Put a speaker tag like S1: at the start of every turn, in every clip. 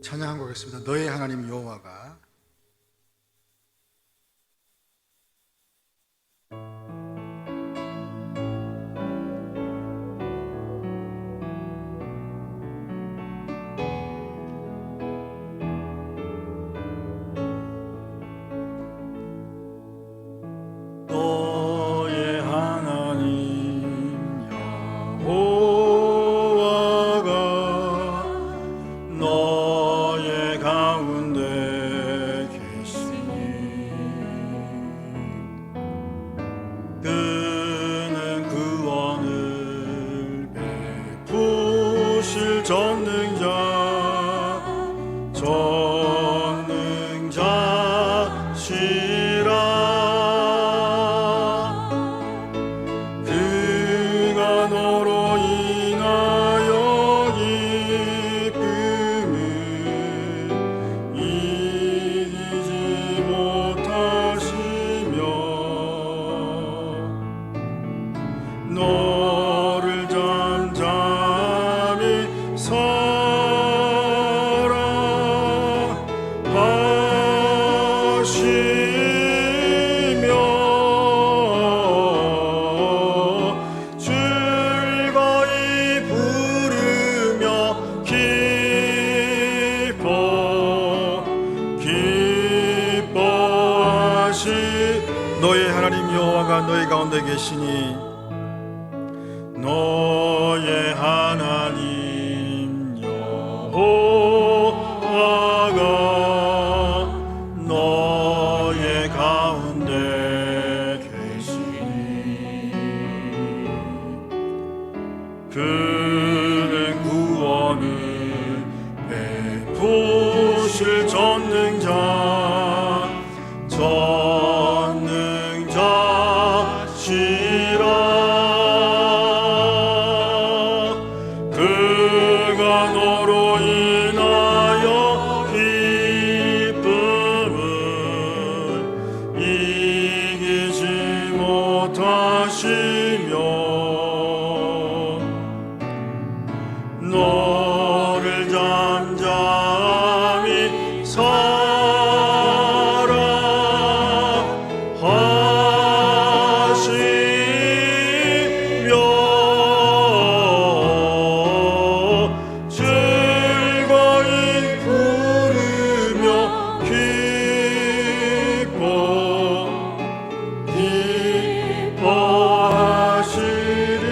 S1: 찬양한 거겠습니다. 너의 하나님 여호와가.
S2: 너의 하나님 여호와가 너의 가운데 계시니 그는 구원을 베푸실 전능자시라. 그가 너로 인하여 기쁨을 이기지 못하시며 너를 잠잠히 사랑하시며 즐거이 부르며 기뻐하시.
S1: 너의 하나님 여호와가 너희 가운데 계시니
S2: 너의 하나님 여호와가 너의 가운데 계시니 그는 구원을 베푸실 전능자시라. 그가 너로 인하여 기쁨을 이기지 못하시며 너를 잠잠히 사랑하시며 즐거이 부르며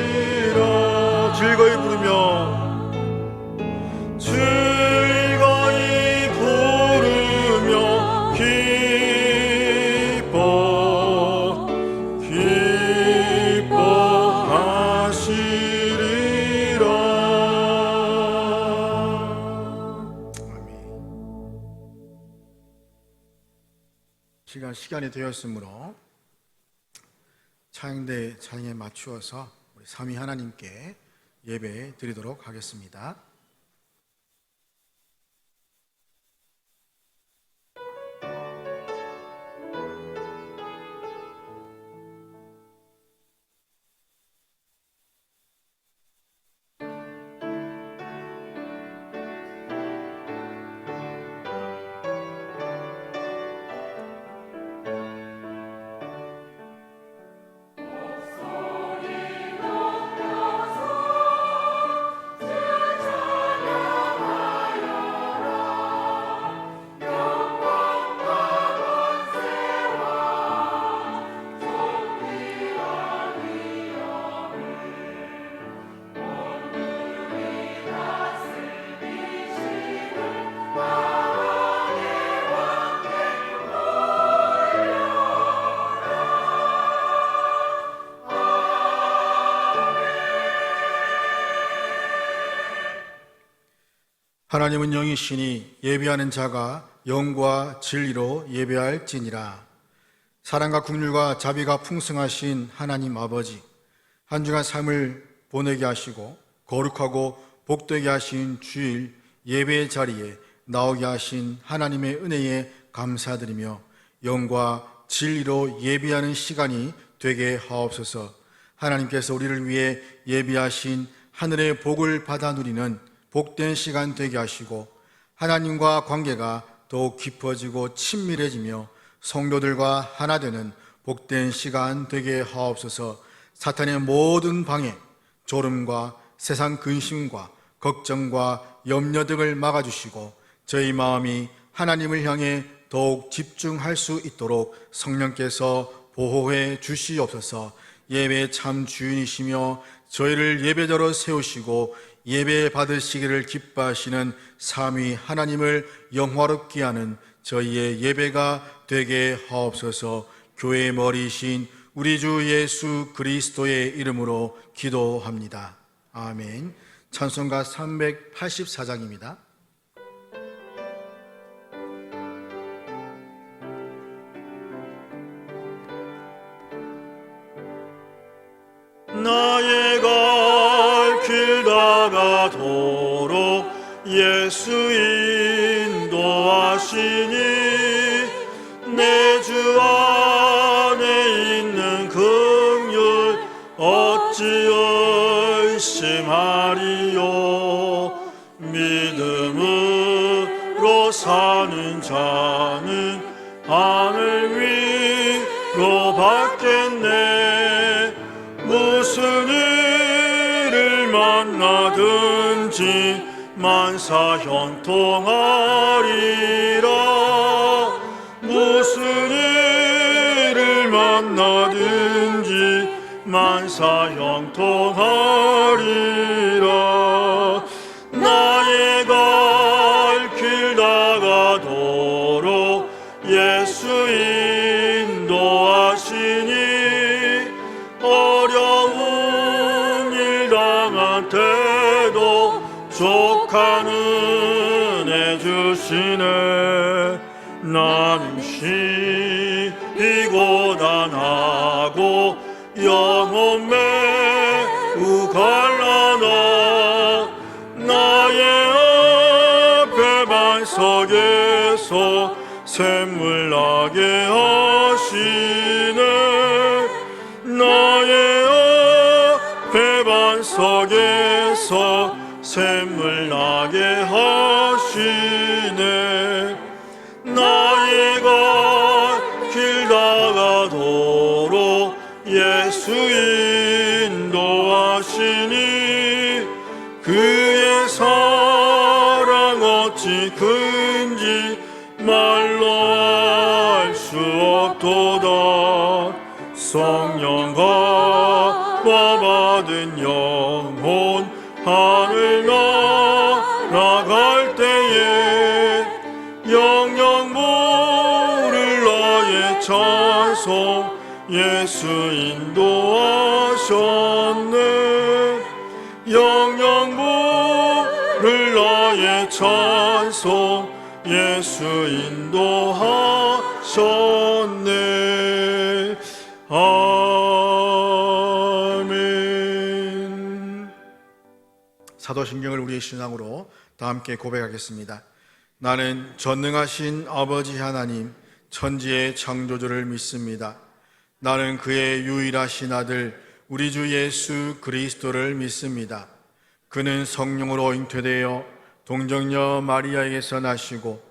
S2: 기뻐하시리라.
S1: 즐거이 부르며
S2: 즐거이 부르며 기뻐하시리라.
S1: 시간이 되었으므로 찬양대 찬양에 맞추어서 우리 삼위 하나님께 예배 드리도록 하겠습니다. 하나님은 영이시니 예배하는 자가 영과 진리로 예배할지니라. 사랑과 긍휼과 자비가 풍성하신 하나님 아버지, 한 주간 삶을 보내게 하시고 거룩하고 복되게 하신 주일 예배의 자리에 나오게 하신 하나님의 은혜에 감사드리며 영과 진리로 예배하는 시간이 되게 하옵소서. 하나님께서 우리를 위해 예비하신 하늘의 복을 받아 누리는 복된 시간 되게 하시고 하나님과 관계가 더욱 깊어지고 친밀해지며 성도들과 하나 되는 복된 시간 되게 하옵소서. 사탄의 모든 방해, 졸음과 세상 근심과 걱정과 염려 등을 막아주시고 저희 마음이 하나님을 향해 더욱 집중할 수 있도록 성령께서 보호해 주시옵소서. 예배 참 주인이시며 저희를 예배자로 세우시고 예배 받으시기를 기뻐하시는 삼위 하나님을 영화롭게 하는 저희의 예배가 되게 하옵소서. 교회의 머리이신 우리 주 예수 그리스도의 이름으로 기도합니다. 아멘. 찬송가 384장입니다.
S2: 나의 갈 길 다가도록 예수 인도하시니 내 주 안에 있는 긍휼 어찌 의심하리요. 믿음으로 사는 자는 하늘 위로 받겠네. 무슨 일을 만나든지 만사 형통하리라. 무슨 일을 만나든지 만사 형통하리라. 나의 갈 길 다가도록 예수 인도하시니 어려운 일 당한 때도 족한 은혜 주시네. 나는 시비 고단하고 영혼 매우 갈라나 나의 앞에 반석에서 샘물 나게 하시네. 나의 앞에 반석에서 샘물 나게 하시네. 나의 갈 길 다가도록 예수 인도하시니 그의 사랑 어찌 큰지 말로 알 수 없도다. 성령과 받은 영혼 하늘 날아갈 때에 영영 모를 나의 찬송 예수 인도하셨네. 영영 모를 나의 찬송 예수 인도하셨네. 아멘.
S1: 사도신경을 우리의 신앙으로 다 함께 고백하겠습니다. 나는 전능하신 아버지 하나님 천지의 창조주를 믿습니다. 나는 그의 유일하신 아들 우리 주 예수 그리스도를 믿습니다. 그는 성령으로 잉태되어 동정녀 마리아에게서 나시고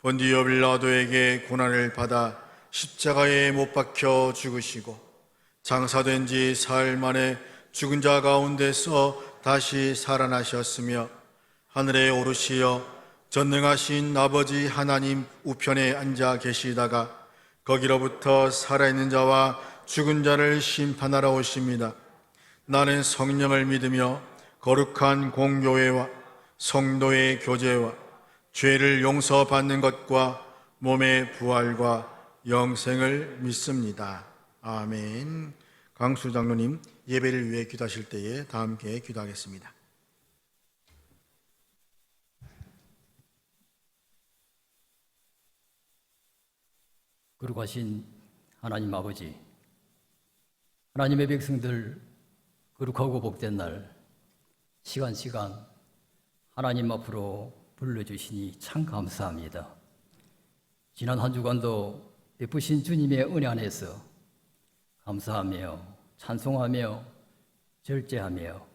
S1: 본디오 빌라도에게 고난을 받아 십자가에 못 박혀 죽으시고 장사된 지 사흘 만에 죽은 자 가운데서 다시 살아나셨으며 하늘에 오르시어 전능하신 아버지 하나님 우편에 앉아 계시다가 거기로부터 살아있는 자와 죽은 자를 심판하러 오십니다. 나는 성령을 믿으며 거룩한 공교회와 성도의 교제와 죄를 용서받는 것과 몸의 부활과 영생을 믿습니다. 아멘. 강수 장로님 예배를 위해 기도하실 때에 다 함께 기도하겠습니다.
S3: 거룩하신 하나님 아버지, 하나님의 백성들 거룩하고 복된 날 시간 하나님 앞으로 불러주시니 참 감사합니다. 지난 한 주간도 베푸신 주님의 은혜 안에서 감사하며 찬송하며 절제하며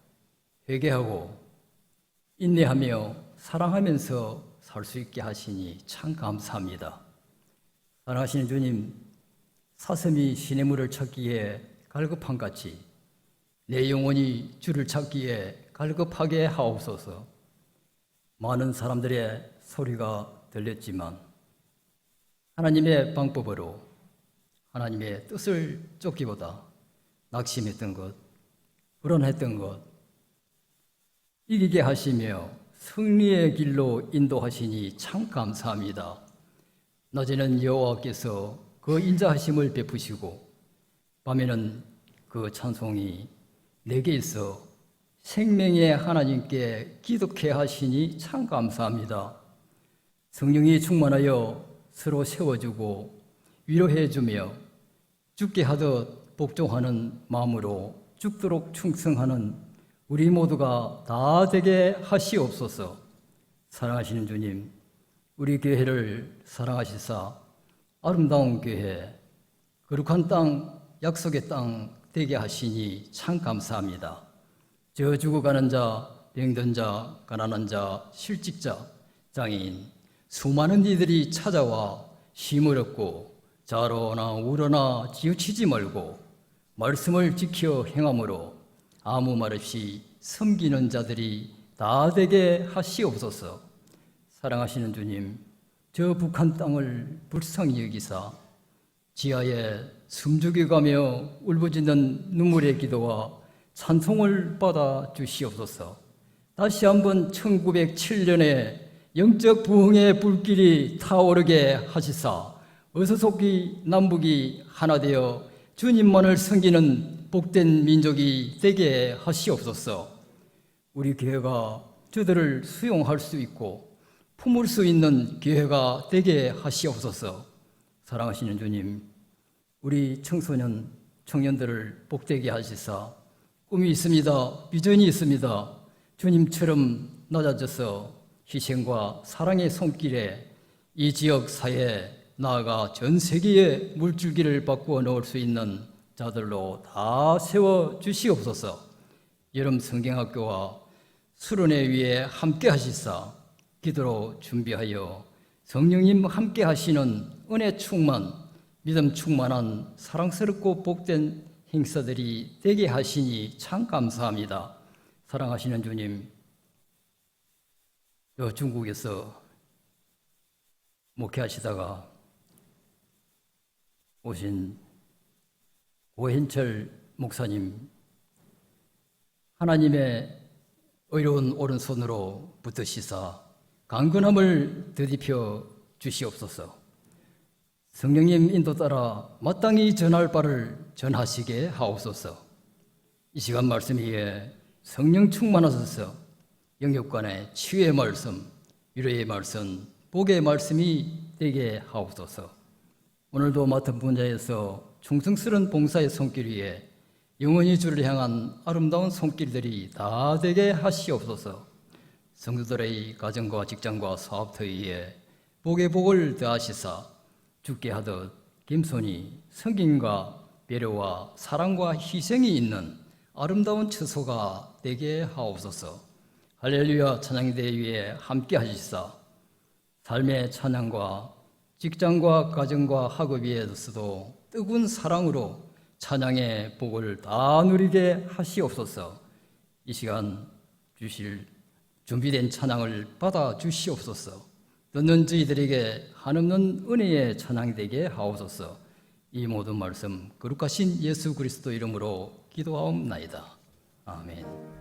S3: 회개하고 인내하며 사랑하면서 살 수 있게 하시니 참 감사합니다. 사랑하시는 주님, 사슴이 시냇물을 찾기에 갈급한 같이 내 영혼이 주를 찾기에 갈급하게 하옵소서. 많은 사람들의 소리가 들렸지만 하나님의 방법으로 하나님의 뜻을 쫓기보다 낙심했던 것, 불안했던 것 이기게 하시며 승리의 길로 인도하시니 참 감사합니다. 낮에는 여호와께서 그 인자하심을 베푸시고 밤에는 그 찬송이 내게 있어 생명의 하나님께 기독해 하시니 참 감사합니다. 성령이 충만하여 서로 세워주고 위로해주며 죽게 하듯 복종하는 마음으로 죽도록 충성하는 우리 모두가 다 되게 하시옵소서. 사랑하시는 주님, 우리 교회를 사랑하시사 아름다운 교회, 거룩한 땅, 약속의 땅 되게 하시니 참 감사합니다. 저 죽어가는 자, 병든 자, 가난한 자, 실직자, 장애인 수많은 이들이 찾아와 쉼을 얻고 자로나 우러나 지우치지 말고 말씀을 지켜 행함으로 아무 말 없이 섬기는 자들이 다 되게 하시옵소서. 사랑하시는 주님, 저 북한 땅을 불쌍히 여기사 지하에 숨죽여가며 울부짖는 눈물의 기도와 찬송을 받아 주시옵소서. 다시 한번 1907년에 영적 부흥의 불길이 타오르게 하시사 어서속히 남북이 하나 되어 주님만을 섬기는 복된 민족이 되게 하시옵소서. 우리 교회가 저들을 수용할 수 있고 품을 수 있는 교회가 되게 하시옵소서. 사랑하시는 주님, 우리 청소년, 청년들을 복되게 하시사 꿈이 있습니다. 비전이 있습니다. 주님처럼 낮아져서 희생과 사랑의 손길에 이 지역 사회에 나아가 전 세계의 물줄기를 바꾸어 놓을 수 있는 자들로 다 세워 주시옵소서. 여름 성경학교와 수련회 위에 함께 하시사 기도로 준비하여 성령님 함께 하시는 은혜 충만, 믿음 충만한 사랑스럽고 복된 행사들이 되게 하시니 참 감사합니다. 사랑하시는 주님, 중국에서 목회하시다가 오신 오현철 목사님, 하나님의 의로운 오른손으로 붙드시사 강건함을 더디펴 주시옵소서. 성령님 인도 따라 마땅히 전할 바를 전하시게 하옵소서. 이 시간 말씀 위에 성령 충만하소서. 영육간의 치유의 말씀, 위로의 말씀, 복의 말씀이 되게 하옵소서. 오늘도 맡은 분야에서 충성스러운 봉사의 손길 위에 영원히 주를 향한 아름다운 손길들이 다 되게 하시옵소서. 성도들의 가정과 직장과 사업터 위에 복의 복을 더하시사 죽게 하듯 겸손히 성김과 배려와 사랑과 희생이 있는 아름다운 처소가 되게 하옵소서. 할렐루야 찬양대회 위에 함께 하시사 삶의 찬양과 직장과 가정과 학업 위에서도 뜨거운 사랑으로 찬양의 복을 다 누리게 하시옵소서. 이 시간 주실 준비된 찬양을 받아 주시옵소서. 듣는 저희들에게 한없는 은혜의 찬양이 되게 하옵소서. 이 모든 말씀 거룩하신 예수 그리스도 이름으로 기도하옵나이다. 아멘.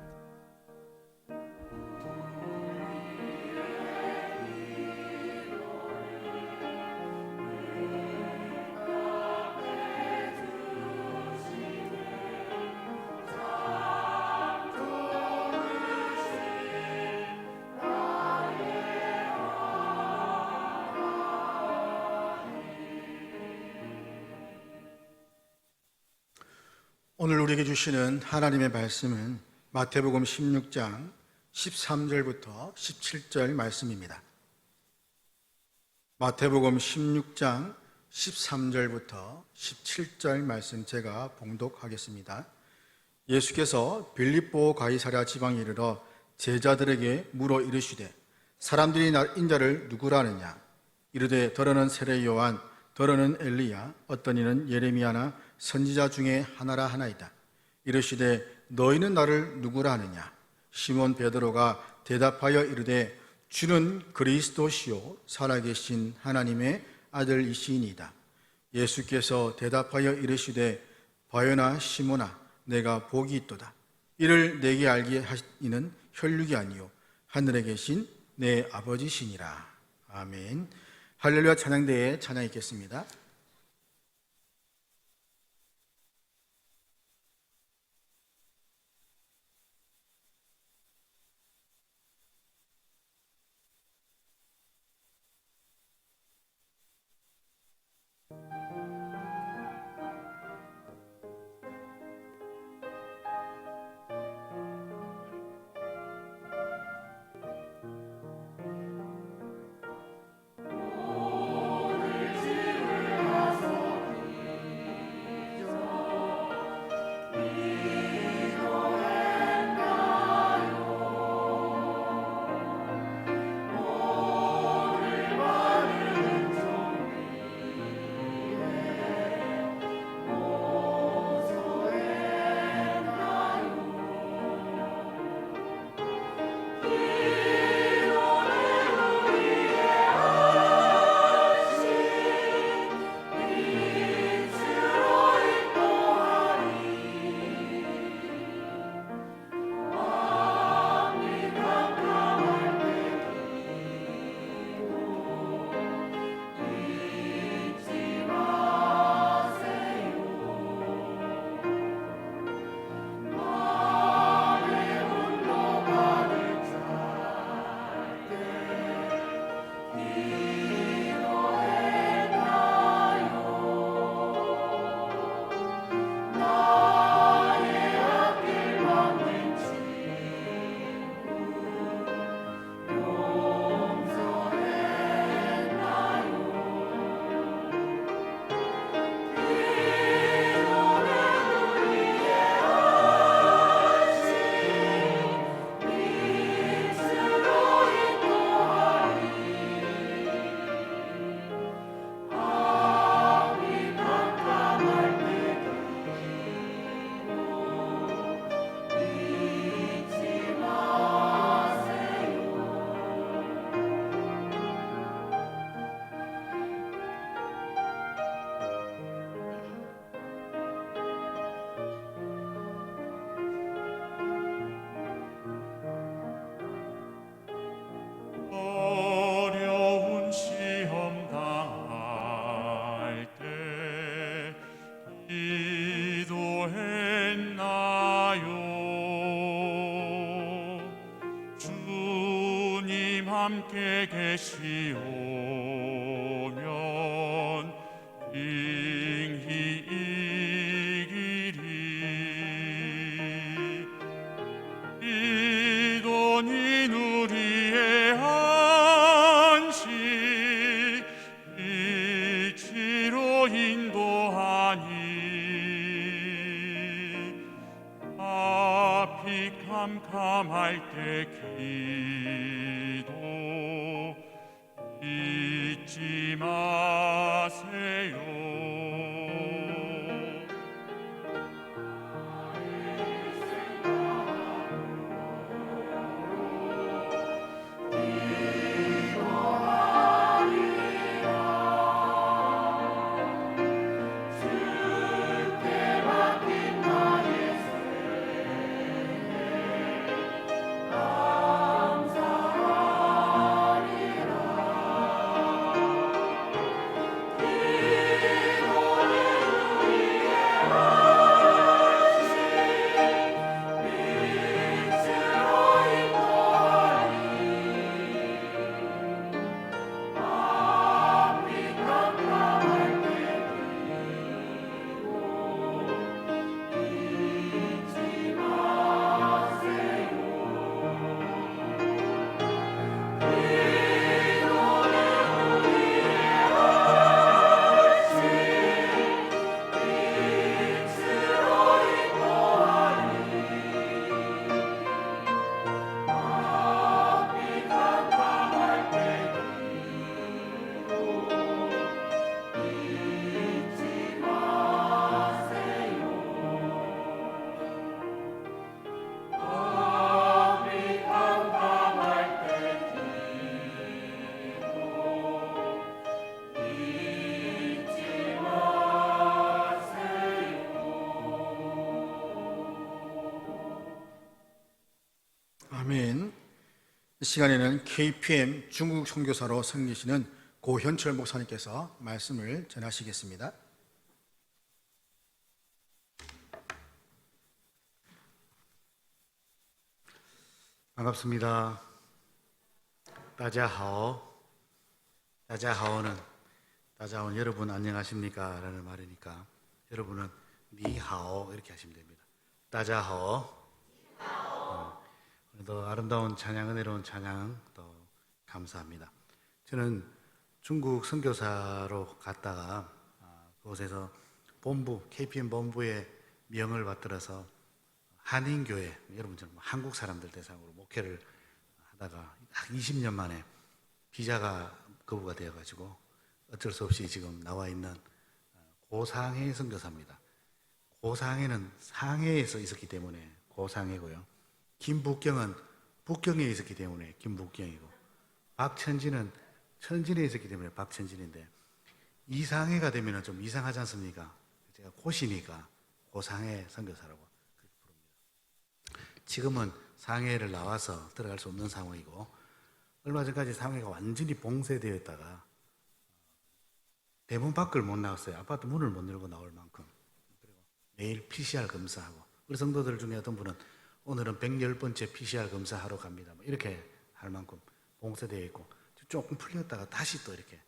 S1: 오늘 우리에게 주시는 하나님의 말씀은 마태복음 16장 13절부터 17절 말씀입니다. 마태복음 16장 13절부터 17절 말씀 제가 봉독하겠습니다. 예수께서 빌립보 가이사랴 지방에 이르러 제자들에게 물어 이르시되 사람들이 인자를 누구라 하느냐? 이르되 더러는 세례 요한, 더러는 엘리야, 어떤 이는 예레미야나 선지자 중에 하나라 하나이다. 이르시되 너희는 나를 누구라 하느냐? 시몬 베드로가 대답하여 이르되 주는 그리스도시요 살아계신 하나님의 아들이시니이다. 예수께서 대답하여 이르시되 바요나 시몬아, 내가 복이 있도다. 이를 내게 알게 하시는 혈육이 아니요 하늘에 계신 내 아버지시니라. 아멘. 할렐루야. 찬양대에 찬양 있겠습니다.
S2: 어려운 시험 당할 때 기도했나요? 주님 함께 계시오면 빙히 이기리. 이돈이 우리의 안식 이치로 인도하니 앞이 캄캄할 때 기도 잊지 마세요.
S4: 감사하리라.
S1: 아멘. 이 시간에는 KPM 중국 선교사로 섬기시는 고현철 목사님께서 말씀을 전하시겠습니다.
S4: 반갑습니다. 大家好. 大家好는 여러분 안녕하십니까? 라는 말이니까 여러분은 니하오 이렇게 하시면 됩니다. 大家好. 더 아름다운 찬양, 은혜로운 찬양 더 감사합니다. 저는 중국 선교사로 갔다가 그곳에서 본부, KPM 본부의 명을 받들어서 한인교회, 여러분처럼 한국 사람들 대상으로 목회를 하다가 20년 만에 비자가 거부가 되어가지고 어쩔 수 없이 지금 나와 있는 고상해 선교사입니다. 고상해는 상해에서 있었기 때문에 고상해고요. 김북경은 북경에 있었기 때문에 김북경이고, 박천진은 천진에 있었기 때문에 박천진인데, 이상해가 되면 좀 이상하지 않습니까? 제가 고시니까 고상해 선교사라고 그렇게 부릅니다. 지금은 상해를 나와서 들어갈 수 없는 상황이고, 얼마 전까지 상해가 완전히 봉쇄되어 있다가 대문 밖을 못 나갔어요. 아파트 문을 못 열고 나올 만큼. 그리고 매일 PCR 검사하고, 우리 성도들 중에 어떤 분은 오늘은 110번째 PCR 검사하러 갑니다. 이렇게 할 만큼 봉쇄되어 있고, 조금 풀렸다가 다시 또 이렇게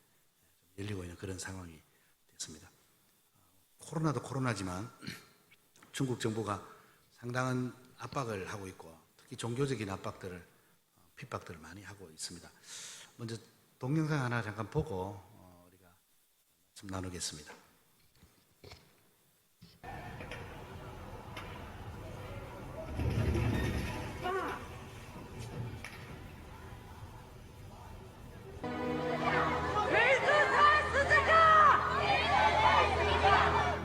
S4: 열리고 있는 그런 상황이 됐습니다. 코로나도 코로나지만 중국 정부가 상당한 압박을 하고 있고, 특히 종교적인 압박들을, 핍박들을 많이 하고 있습니다. 먼저 동영상 하나 잠깐 보고 우리가 좀 나누겠습니다.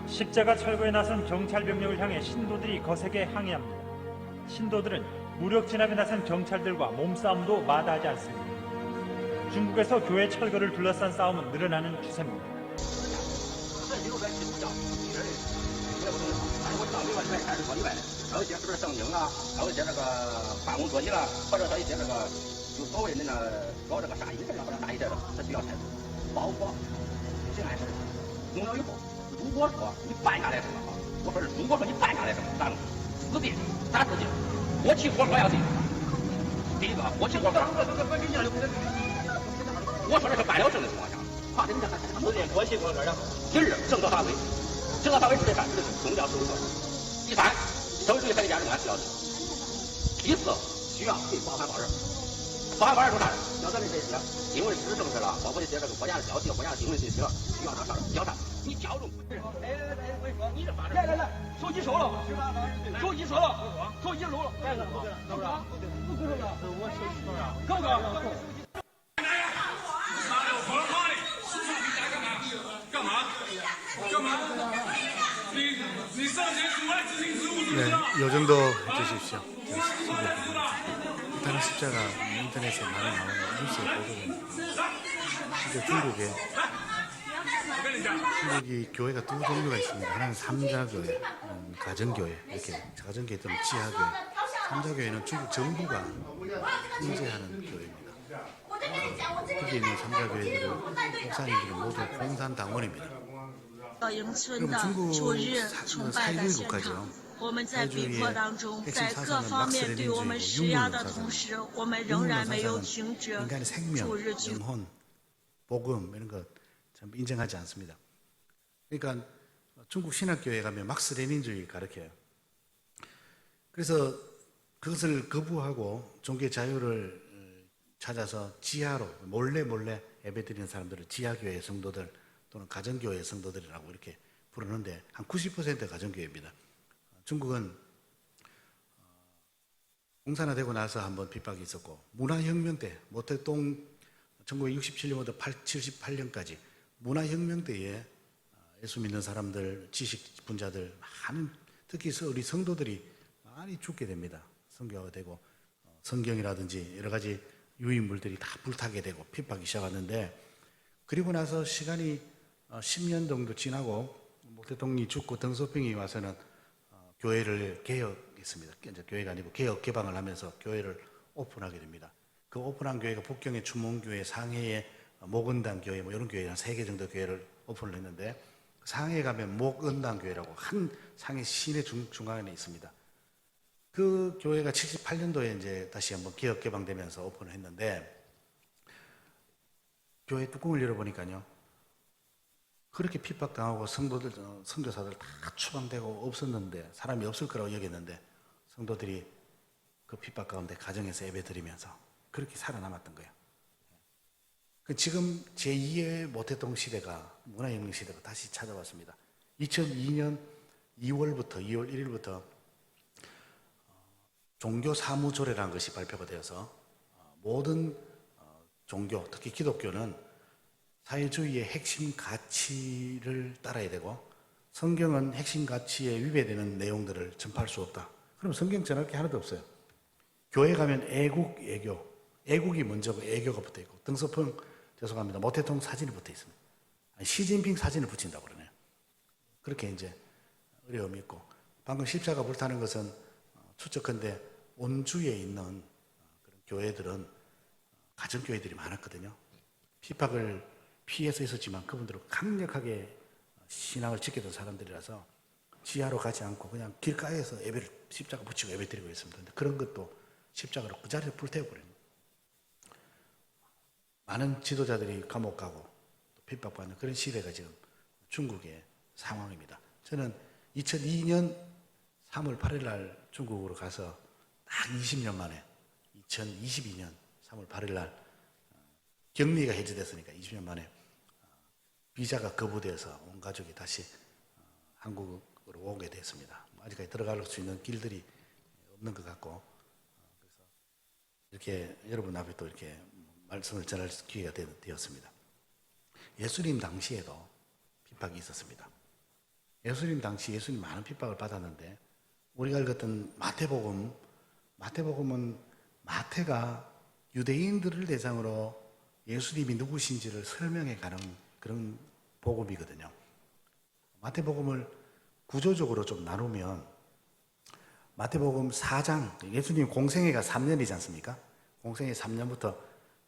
S5: '십자가 철거에 나선 경찰 병력을 향해 신도들이 거세게 항의합니다. 신도들은 무력 진압에 나선 경찰들과 몸싸움도 마다하지 않습니다. 중국에서 교회 철거를 둘러싼 싸움은 늘어나는 추세입니다.
S4: 네, 요 정도 해주십시오. 일단 십자가 인터넷에 많이 나오는 뉴스에 보도는 진짜 중국이 교회가 두 종류가 있습니다. 하나는 삼자교회, 가정교회, 이렇게 가정교회 또는 지하교회. 삼자교회는 중국 정부가 통제하는 교회입니다. 거기에 있는 삼자교회들은 목사님들은 모두 공산당원입니다.
S6: 到迎村的主日崇拜的现场，我们在逼迫当中，在各方面对我们施压的同时，我们仍然没有停止
S4: 인간의
S6: 主
S4: 생명,
S6: 日聚会。
S4: 영혼, 복음 이런 것 참 인정하지 않습니다. 그러니까 중국 신학교에 가면 막스 레닌주의 가르쳐요. 그래서 그것을 거부하고 종교 자유를 찾아서 지하로 몰래 예배드리는 사람들을 지하교회 성도들 또는 가정교회 성도들이라고 이렇게 부르는데 한 90%가 가정교회입니다. 중국은 공산화되고 나서 한번 핍박이 있었고, 문화혁명 때 모택동 1967년부터 78년까지 문화혁명 때에 예수 믿는 사람들, 지식 분자들 많은, 특히 우리 성도들이 많이 죽게 됩니다. 선교가 되고 성경이라든지 여러 가지 유인물들이 다 불타게 되고 핍박이 시작하는데, 그리고 나서 시간이 10년 정도 지나고 모택동이 죽고 덩소병이 와서는 교회를 개혁했습니다. 이제 교회가 아니고 개혁 개방을 하면서 교회를 오픈하게 됩니다. 그 오픈한 교회가 북경의 추문교회, 상해의 목은당 교회, 뭐 이런 교회 한 3개 정도 교회를 오픈을 했는데, 상해에 가면 목은당 교회라고 한 상해 시내 중앙에 있습니다. 그 교회가 78년도에 이제 다시 한번 기업 개방되면서 오픈을 했는데, 교회 뚜껑을 열어보니까요, 그렇게 핍박당하고 성도들, 선교사들 다 추방되고 없었는데, 사람이 없을 거라고 여겼는데, 성도들이 그 핍박 가운데 가정에서 예배 드리면서 그렇게 살아남았던 거예요. 지금 제2의 모태동 시대가, 문화혁명 시대가 다시 찾아왔습니다. 2002년 2월 1일부터 종교사무조례라는 것이 발표가 되어서 모든 종교, 특히 기독교는 사회주의의 핵심 가치를 따라야 되고, 성경은 핵심 가치에 위배되는 내용들을 전파할 수 없다. 그럼 성경 전할 게 하나도 없어요. 교회 가면 애국, 애교. 애국이 먼저고 애교가 붙어 있고, 등소평, 죄송합니다, 모태동 사진이 붙어 있습니다. 시진핑 사진을 붙인다고 그러네요. 그렇게 이제 어려움이 있고, 방금 십자가 불타는 것은 추측컨대 온주에 있는 그런 교회들은 가정교회들이 많았거든요. 핍박을 피해서 있었지만 그분들은 강력하게 신앙을 지켰던 사람들이라서 지하로 가지 않고 그냥 길가에서 예배를, 십자가 붙이고 예배 드리고 있습니다. 근데 그런 것도 십자가로 그 자리에 불태워버립니다. 많은 지도자들이 감옥 가고 또 핍박받는 그런 시대가 지금 중국의 상황입니다. 저는 2002년 3월 8일 날 중국으로 가서 딱 20년 만에 2022년 3월 8일 날 격리가 해제됐으니까 20년 만에 비자가 거부되어서 온 가족이 다시 한국으로 오게 됐습니다. 아직까지 들어갈 수 있는 길들이 없는 것 같고, 그래서 이렇게 여러분 앞에 또 이렇게 말씀을 전할 기회가 되었습니다. 예수님 당시에도 핍박이 있었습니다. 예수님 당시 예수님 많은 핍박을 받았는데, 우리가 읽었던 마태복음은 마태가 유대인들을 대상으로 예수님이 누구신지를 설명해 가는 그런 복음이거든요. 마태복음을 구조적으로 좀 나누면, 마태복음 4장, 예수님 공생애가 3년이지 않습니까? 공생애 3년부터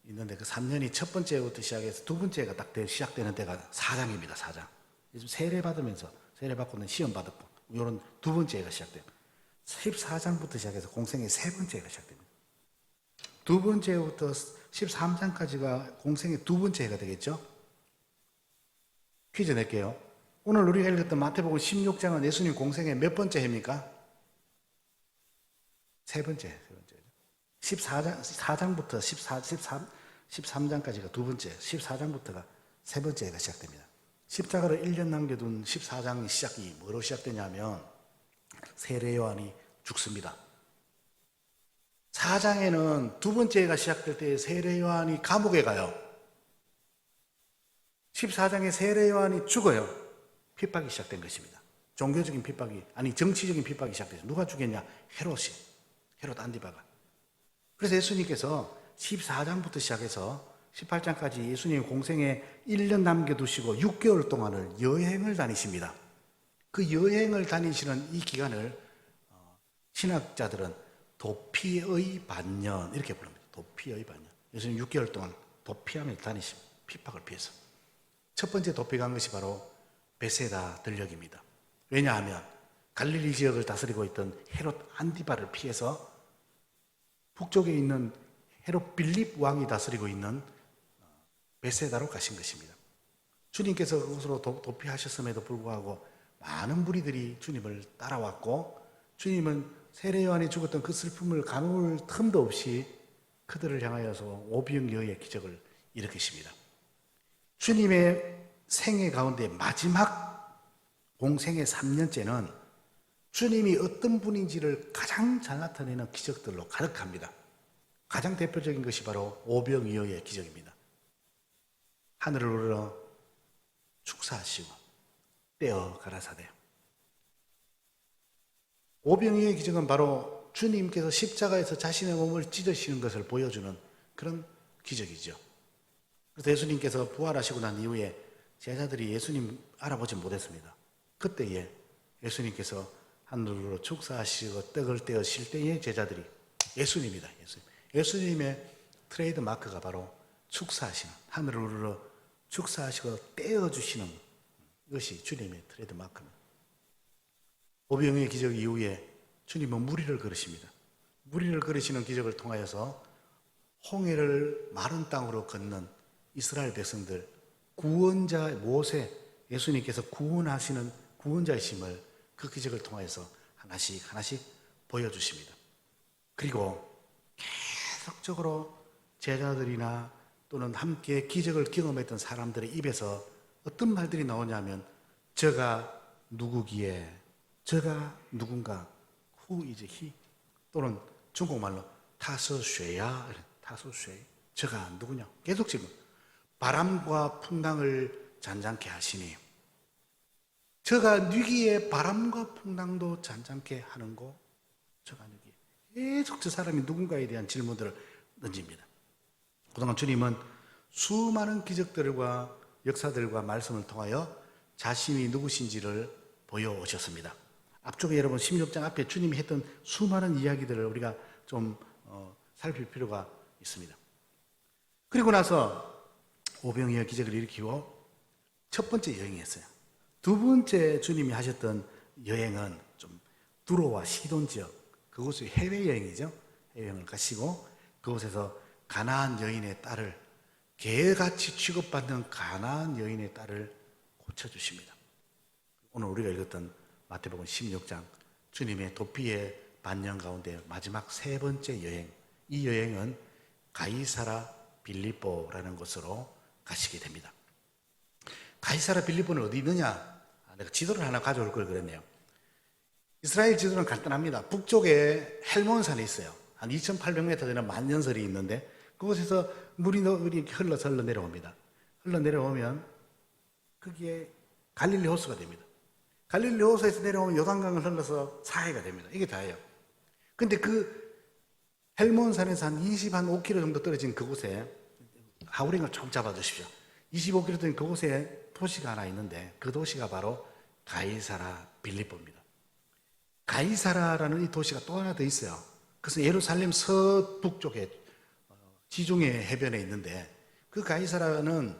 S4: 있는데, 그 3년이 첫 번째부터 시작해서 두 번째가 딱 시작되는 때가 4장입니다. 4장. 요즘 세례 받으면서, 세례 받고는 시험 받았고, 이런 두 번째가 시작돼요. 14장부터 시작해서 공생애 세 번째가 시작됩니다. 두 번째부터 13장까지가 공생애 두 번째 해가 되겠죠? 퀴즈 낼게요. 오늘 우리가 읽었던 마태복음 16장은 예수님 공생애 몇 번째 해입니까? 세 번째. 14장부터 13장까지가 두 번째, 14장부터가 세 번째 해가 시작됩니다. 십자가를 1년 남겨둔 14장의 시작이 뭐로 시작되냐면, 세례 요한이 죽습니다. 4장에는 두 번째 해가 시작될 때 세례 요한이 감옥에 가요. 14장에 세례 요한이 죽어요. 핍박이 시작된 것입니다. 종교적인 핍박이, 아니 정치적인 핍박이 시작돼서 누가 죽였냐? 헤롯 안디바가. 그래서 예수님께서 14장부터 시작해서 18장까지 예수님 공생에 1년 남겨두시고 6개월 동안을 여행을 다니십니다. 그 여행을 다니시는 이 기간을 신학자들은 도피의 반년 이렇게 부릅니다. 도피의 반년. 예수님 6개월 동안 도피하며 다니십니다. 핍박을 피해서. 첫 번째 도피 간 것이 바로 베세다 들녘입니다. 왜냐하면 갈릴리 지역을 다스리고 있던 헤롯 안디바를 피해서 북쪽에 있는 헤롯 빌립 왕이 다스리고 있는 베세다로 가신 것입니다. 주님께서 그곳으로 도피하셨음에도 불구하고 많은 무리들이 주님을 따라왔고, 주님은 세례 요한이 죽었던 그 슬픔을 가눌 틈도 없이 그들을 향하여서 오병이어의 기적을 일으키십니다. 주님의 생애 가운데 마지막 공생의 3년째는 주님이 어떤 분인지를 가장 잘 나타내는 기적들로 가득합니다. 가장 대표적인 것이 바로 오병이어의 기적입니다. 하늘을 우러러 축사하시고 떼어 가라사대. 오병이어의 기적은 바로 주님께서 십자가에서 자신의 몸을 찢으시는 것을 보여주는 그런 기적이죠. 그래서 예수님께서 부활하시고 난 이후에 제자들이 예수님 알아보지 못했습니다. 그때에 예수님께서 하늘로 축사하시고 떡을 떼어 실 때에 제자들이 예수님이다. 예수님의 트레이드 마크가 바로 축사하시는, 하늘을 우러러 축사하시고 떼어주시는 것이 주님의 트레이드 마크입니다. 오병이의 기적 이후에 주님은 무리를 걸으십니다. 무리를 걸으시는 기적을 통하여서 홍해를 마른 땅으로 걷는 이스라엘 백성들, 구원자 모세, 예수님께서 구원하시는 구원자이심을 그 기적을 통해서 하나씩 하나씩 보여주십니다. 그리고 계속적으로 제자들이나 또는 함께 기적을 경험했던 사람들의 입에서 어떤 말들이 나오냐면, 저가 누구기에, 저가 누군가, who is he, 또는 중국말로 타서쇠야, 타서쇠, 저가 누구냐, 계속 지금 바람과 풍랑을 잔잔케 하시니, 저가 누기에 바람과 풍랑도 잔잔케 하는 거, 저가 누기에. 계속 저 사람이 누군가에 대한 질문들을 던집니다. 그동안 주님은 수많은 기적들과 역사들과 말씀을 통하여 자신이 누구신지를 보여오셨습니다. 앞쪽에 여러분 16장 앞에 주님이 했던 수많은 이야기들을 우리가 좀 살필 필요가 있습니다. 그리고 나서 오병이어 기적을 일으키고 첫 번째 여행이었어요. 두 번째 주님이 하셨던 여행은 좀 두로와 시돈 지역, 그곳이 해외여행이죠. 해외여행을 가시고 그곳에서 가나안 여인의 딸을, 개같이 취급받는 가나안 여인의 딸을 고쳐주십니다. 오늘 우리가 읽었던 마태복음 16장, 주님의 도피의 반년 가운데 마지막 세 번째 여행, 이 여행은 가이사라 빌립보라는 곳으로 가시게 됩니다. 가이사라 빌립보는 어디 있느냐? 내가 지도를 하나 가져올 걸 그랬네요. 이스라엘 지도는 간단합니다. 북쪽에 헬몬산이 있어요. 한 2,800m 되는 만년설이 있는데 그곳에서 물이 이렇게 흘러 내려옵니다. 흘러 내려오면 거기에 갈릴리 호수가 됩니다. 갈릴리 호수에서 내려오면 요단강을 흘러서 사해가 됩니다. 이게 다예요. 근데 그 헬몬산에서 한 25km 정도 떨어진 그곳에, 하우링을 좀 잡아주십시오. 25km 떨어진 그곳에 도시가 하나 있는데 그 도시가 바로 가이사라 빌립보입니다. 가이사라라는 이 도시가 또 하나 더 있어요. 그것은 예루살렘 서북쪽에 지중해 해변에 있는데, 그 가이사라는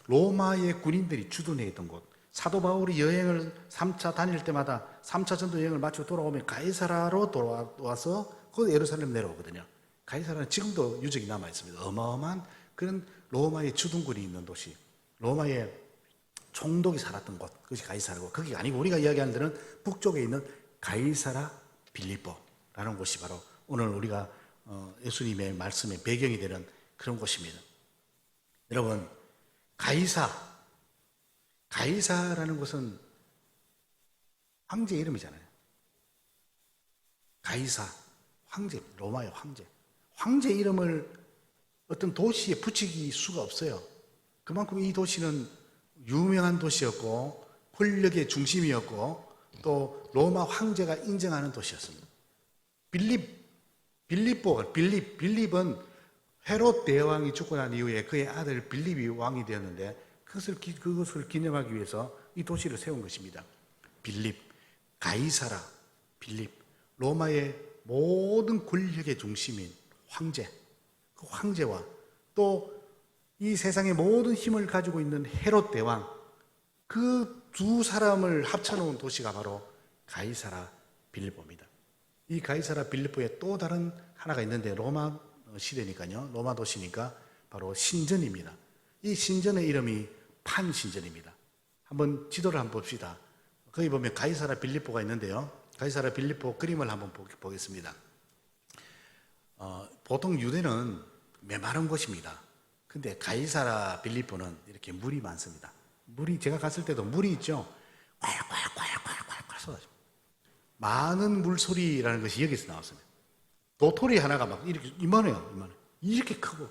S4: 로마의 군인들이 주둔해 있던 곳. 사도 바울이 여행을 3차 다닐 때마다 3차 전도 여행을 마치고 돌아오면 가이사라로 돌아와서 그 예루살렘 내려오거든요. 가이사라는 지금도 유적이 남아 있습니다. 어마어마한 그런 로마의 주둔군이 있는 도시, 로마의 총독이 살았던 곳, 그것이 가이사라고. 거기가 아니고 우리가 이야기하는 데는 북쪽에 있는 가이사라 빌립보라는 곳이 바로 오늘 우리가 예수님의 말씀의 배경이 되는 그런 곳입니다. 여러분, 가이사라는 곳은 황제 이름이잖아요. 가이사, 황제, 로마의 황제. 황제 이름을 어떤 도시에 붙이기 수가 없어요. 그만큼 이 도시는 유명한 도시였고 권력의 중심이었고 또 로마 황제가 인정하는 도시였습니다. 빌립은 헤롯 대왕이 죽고 난 이후에 그의 아들 빌립이 왕이 되었는데 그것을 기념하기 위해서 이 도시를 세운 것입니다. 빌립, 가이사라, 빌립, 로마의 모든 권력의 중심인 황제, 그 황제와 또 이 세상의 모든 힘을 가지고 있는 헤롯 대왕, 그 두 사람을 합쳐놓은 도시가 바로 가이사라 빌립보입니다. 이 가이사라 빌립보에 또 다른 하나가 있는데 로마 시대니까요, 로마 도시니까 바로 신전입니다. 이 신전의 이름이 판신전입니다. 한번 지도를 한번 봅시다. 거기 보면 가이사라 빌립보가 있는데요, 가이사라 빌립보 그림을 한번 보겠습니다. 보통 유대는 메마른 곳입니다. 근데 가이사라 빌립보는 이렇게 물이 많습니다. 물이, 제가 갔을 때도 물이 있죠. 콸콸콸콸콸콸 쏟아져. 많은 물소리라는 것이 여기서 나왔습니다. 도토리 하나가 막 이렇게 이만해요. 이만해. 이렇게 크고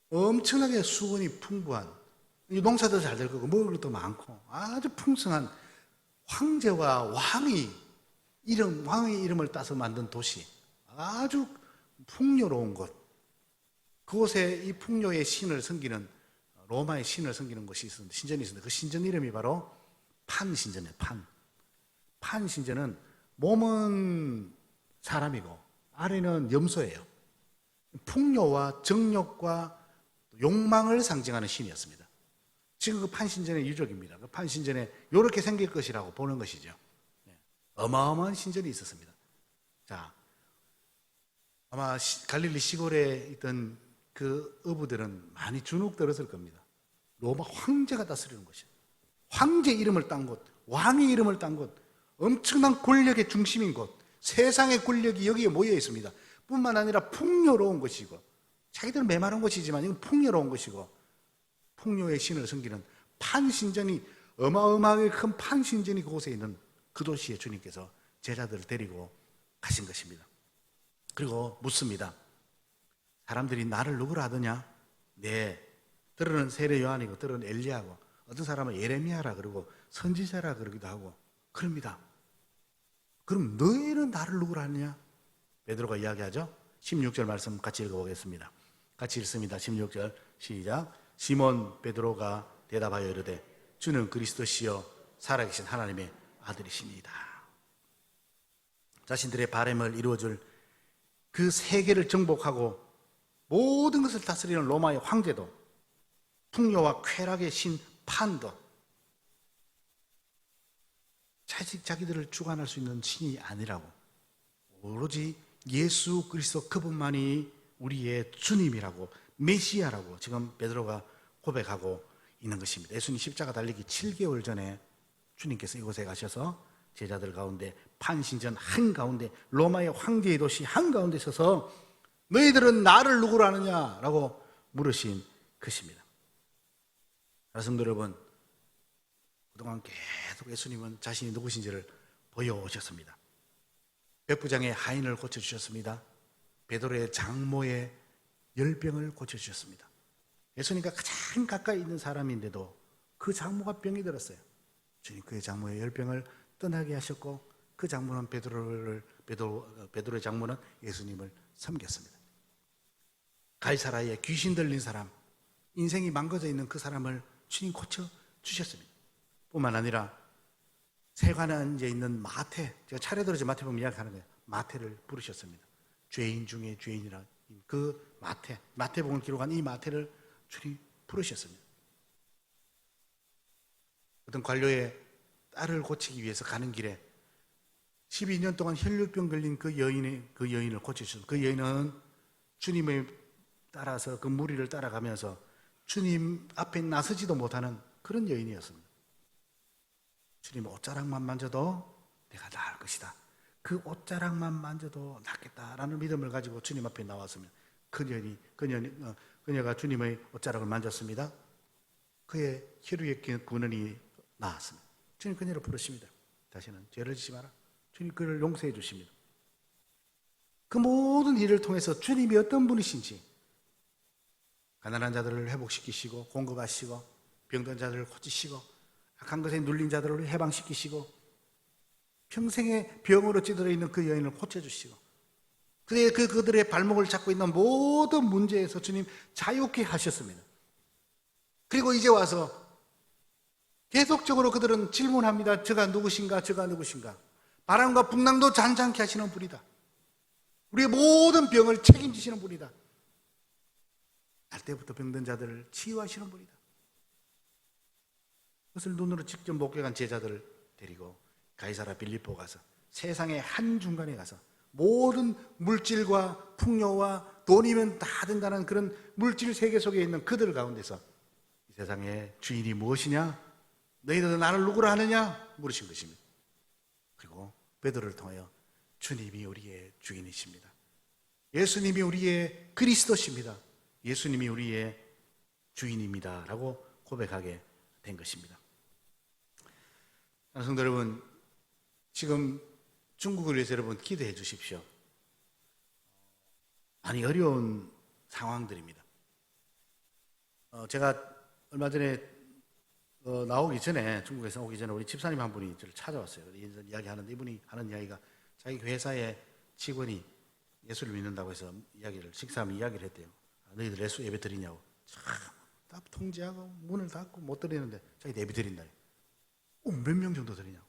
S4: 엄청나게 수분이 풍부한, 농사도 잘 될 거고 먹을 것도 많고 아주 풍성한 황제와 왕의 이름을 따서 만든 도시, 아주 풍요로운 곳. 그곳에 이 풍요의 신을 섬기는, 로마의 신을 섬기는 곳이 있었는데, 신전이 있었는데 그 신전 이름이 바로 판신전이에요. 판신전은 몸은 사람이고 아래는 염소예요. 풍요와 정욕과 욕망을 상징하는 신이었습니다. 지금 그 판신전의 유적입니다. 그 판신전에 이렇게 생길 것이라고 보는 것이죠. 어마어마한 신전이 있었습니다. 자, 아마 갈릴리 시골에 있던 그 어부들은 많이 주눅들었을 겁니다. 로마 황제가 다스리는 곳이에요. 황제 이름을 딴 곳, 왕의 이름을 딴 곳, 엄청난 권력의 중심인 곳, 세상의 권력이 여기에 모여 있습니다. 뿐만 아니라 풍요로운 것이고, 자기들 메마른 것이지만 이건 풍요로운 것이고, 풍요의 신을 섬기는 판신전이, 어마어마하게 큰 판신전이 그곳에 있는 그 도시에 주님께서 제자들을 데리고 가신 것입니다. 그리고 묻습니다. 사람들이 나를 누구라 하더냐? 네, 들어는 세례 요한이고 들어는 엘리야고, 어떤 사람은 예레미야라 그러고 선지자라 그러기도 하고 그럽니다. 그럼 너희는 나를 누구라 하느냐? 베드로가 이야기하죠. 16절 말씀 같이 읽어보겠습니다. 같이 읽습니다. 16절 시작. 시몬 베드로가 대답하여 이르되 주는 그리스도시요 살아계신 하나님의 아들이십니다. 자신들의 바람을 이루어줄 그 세계를 정복하고 모든 것을 다스리는 로마의 황제도, 풍요와 쾌락의 신 판도, 자기들을 주관할 수 있는 신이 아니라고, 오로지 예수 그리스도 그분만이 우리의 주님이라고, 메시아라고 지금 베드로가 고백하고 있는 것입니다. 예수님 십자가 달리기 7개월 전에 주님께서 이곳에 가셔서 제자들 가운데, 판신전 한가운데, 로마의 황제의 도시 한가운데 서서 너희들은 나를 누구로 아느냐라고 물으신 것입니다. 성도 여러분, 그동안 계속 예수님은 자신이 누구신지를 보여오셨습니다. 백부장의 하인을 고쳐주셨습니다. 베드로의 장모의 열병을 고쳐주셨습니다. 예수님과 가장 가까이 있는 사람인데도 그 장모가 병이 들었어요. 주님 그의 장모의 열병을 떠나게 하셨고, 그 장모는 베드로의 장모는 예수님을 섬겼습니다. 가이사라에 귀신 들린 사람, 인생이 망가져 있는 그 사람을 주님 고쳐 주셨습니다. 뿐만 아니라 세관에 앉아 있는 마태, 제가 차례대로 마태복음 이야기하는 거예요. 마태를 부르셨습니다. 죄인 중에 죄인이라, 그 마태복음을 기록한 이 마태를 주님 부르셨습니다. 어떤 관료의 딸을 고치기 위해서 가는 길에 12년 동안 혈류병 걸린 그 여인을 고치셨습니다. 그 여인은 주님을 따라서 그 무리를 따라가면서 주님 앞에 나서지도 못하는 그런 여인이었습니다. 주님 옷자락만 만져도 내가 나을 것이다. 그 옷자락만 만져도 낫겠다라는 믿음을 가지고 주님 앞에 나왔습니다. 그녀가 주님의 옷자락을 만졌습니다. 그의 혈류의 근원이 나았습니다. 주님 그녀를 부르십니다. 다시는 죄를 짓지 마라. 주님 그를 용서해 주십니다. 그 모든 일을 통해서 주님이 어떤 분이신지, 가난한 자들을 회복시키시고 공급하시고, 병든 자들을 고치시고, 악한 것에 눌린 자들을 해방시키시고, 평생의 병으로 찌들어 있는 그 여인을 고쳐주시고, 그들의 발목을 잡고 있는 모든 문제에서 주님 자유케 하셨습니다. 그리고 이제 와서 계속적으로 그들은 질문합니다. 저가 누구신가? 저가 누구신가? 바람과 풍랑도 잔잔케 하시는 분이다. 우리의 모든 병을 책임지시는 분이다. 날 때부터 병든 자들을 치유하시는 분이다. 그것을 눈으로 직접 목격한 제자들을 데리고 가이사라 빌립보 가서, 세상의 한중간에 가서 모든 물질과 풍요와 돈이면 다 된다는 그런 물질 세계 속에 있는 그들 가운데서 이 세상의 주인이 무엇이냐? 너희들은 나를 누구라 하느냐? 물으신 것입니다. 그리고 베드로를 통하여 주님이 우리의 주인이십니다. 예수님이 우리의 그리스도십니다. 예수님이 우리의 주인입니다. 라고 고백하게 된 것입니다. 성도 여러분, 지금 중국을 위해서 여러분 기도해 주십시오. 많이 어려운 상황들입니다. 제가 얼마 전에 나오기 전에, 중국에서 오기 전에 우리 집사님 한 분이 저를 찾아왔어요. 이야기하는데 이분이 하는 이야기가, 자기 회사의 직원이 예수를 믿는다고 해서 식사하면 이야기를 했대요. 너희들 예수 예배 드리냐고. 참, 다 통제하고 문을 닫고 못 드리는데 자기 예배 드린다. 몇 명 정도 드리냐고.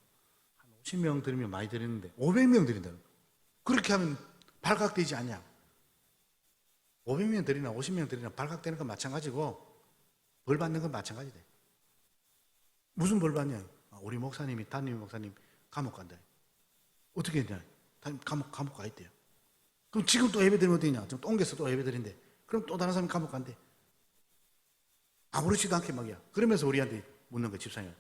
S4: 한 50명 드리면 많이 드리는데 500명 드린다는. 그렇게 하면 발각되지 않냐? 500명 드리나 50명 드리나 발각되는 건 마찬가지고 벌 받는 건 마찬가지다. 무슨 벌 받냐? 우리 목사님이 담임 목사님 감옥 간다. 어떻게 했냐? 감옥 가 있대요. 그럼 지금 또 예배 드리면 어디냐? 지금 또 옮겨서 또 예배 드린대. 그럼 또 다른 사람이 감옥 간대. 아무렇지도 않게 막이야. 그러면서 우리한테 묻는 거 집사님.